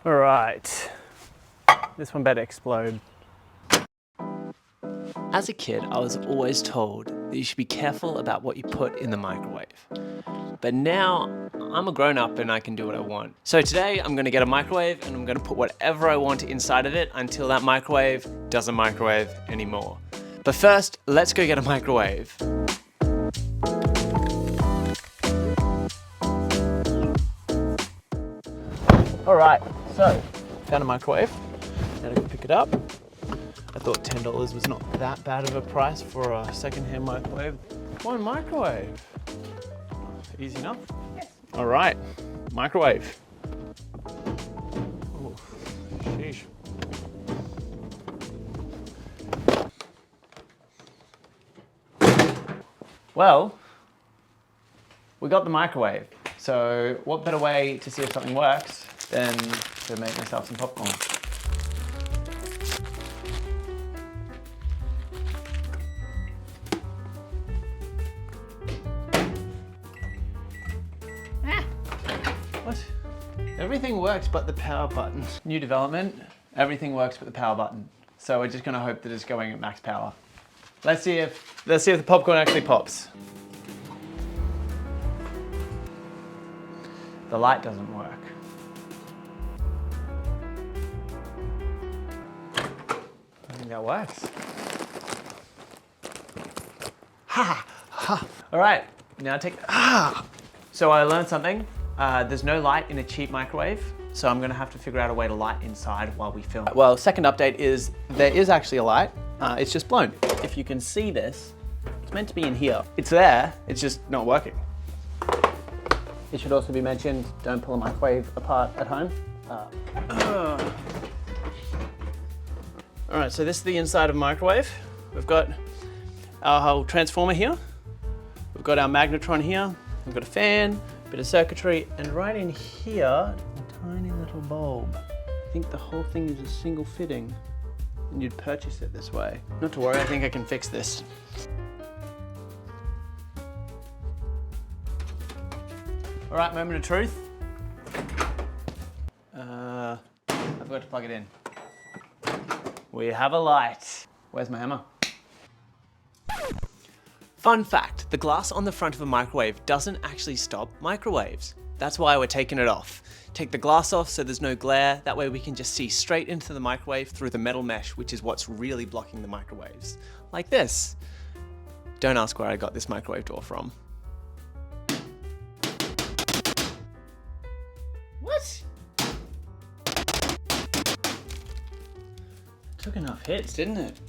All right, this one better explode. As a kid, I was always told that you should be careful about what you put in the microwave. But now I'm a grown up and I can do what I want. So today I'm gonna get a microwave and I'm gonna put whatever I want inside of it until that microwave doesn't microwave anymore. But first, let's go get a microwave. All right, so found a microwave. Now to go pick it up. I thought $10 was not that bad of a price for a second-hand microwave. One microwave. Easy enough? Yes. All right, microwave. Ooh, sheesh. Well, we got the microwave. So what better way to see if something works than to make myself some popcorn? What? Everything works but the power button. New development, everything works but the power button. So we're just gonna hope that it's going at max power. Let's see if the popcorn actually pops. The light doesn't work. I think that works. Ha! Ha! All right, now take, So I learned something. There's no light in a cheap microwave, so I'm gonna have to figure out a way to light inside while we film. Well, second update is there is actually a light. It's just blown. If you can see this, it's meant to be in here. It's there, it's just not working. It should also be mentioned, don't pull a microwave apart at home. All right, so this is the inside of a microwave. We've got our whole transformer here. We've got our magnetron here. We've got a fan, bit of circuitry, and right in here, a tiny little bulb. I think the whole thing is a single fitting, and you'd purchase it this way. Not to worry, I think I can fix this. All right, moment of truth. I forgot to plug it in. We have a light. Where's my hammer? Fun fact, the glass on the front of a microwave doesn't actually stop microwaves. That's why we're taking it off. Take the glass off so there's no glare, that way we can just see straight into the microwave through the metal mesh, which is what's really blocking the microwaves. Like this. Don't ask where I got this microwave door from. What? Took enough hits, didn't it?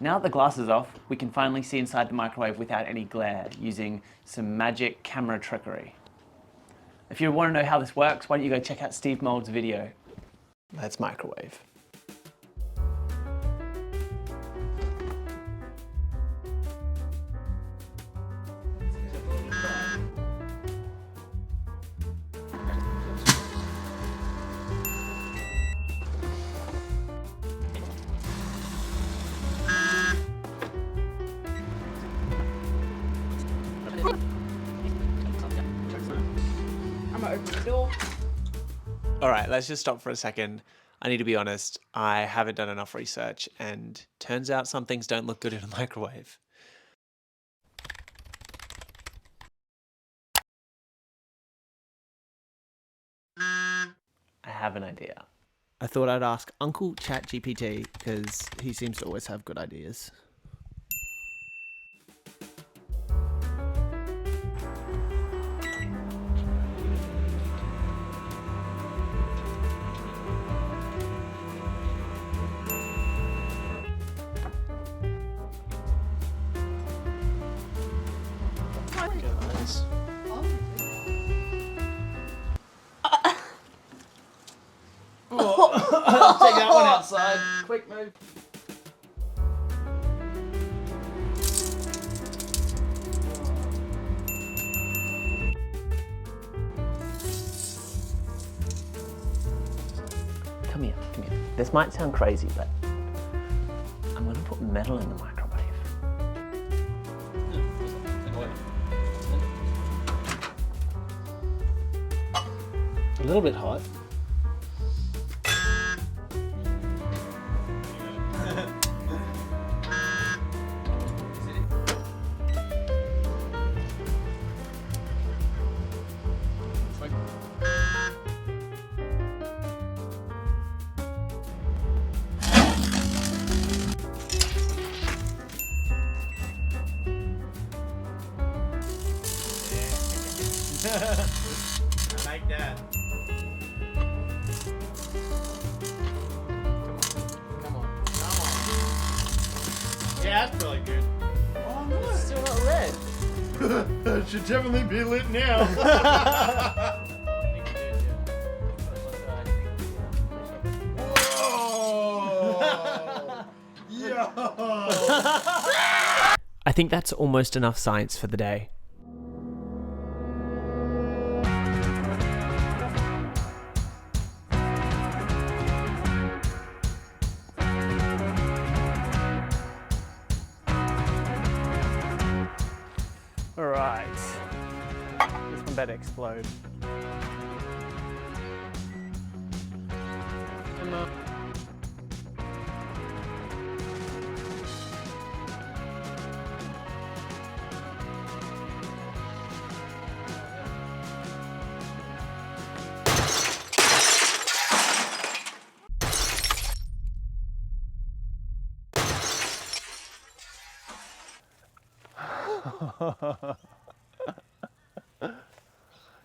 Now that the glass is off, we can finally see inside the microwave without any glare using some magic camera trickery. If you want to know how this works, why don't you go check out Steve Mold's video. Let's microwave. I'm gonna open the door. All right, let's just stop for a second. I need to be honest, I haven't done enough research, and turns out some things don't look good in a microwave. I have an idea. I thought I'd ask Uncle ChatGPT because he seems to always have good ideas. Guys. Take that one outside. Quick move. Come here, come here. This might sound crazy, but I'm gonna put metal in the microwave. little bit hot. I like that. Come on. Yeah, that's probably good. Oh no, it's still not red. It should definitely be lit now. Whoa! Yo! I think that's almost enough science for the day. All right, this one better explode. Emma.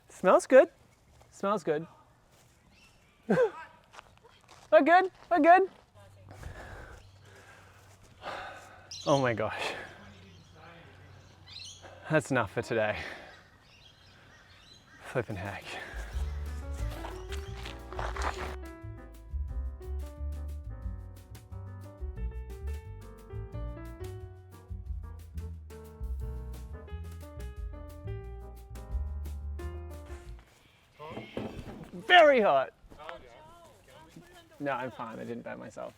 Smells good. Smells good. We're good. We're good. Oh my gosh. That's enough for today. Flippin' heck. Very hot. No, I'm fine. I didn't burn myself.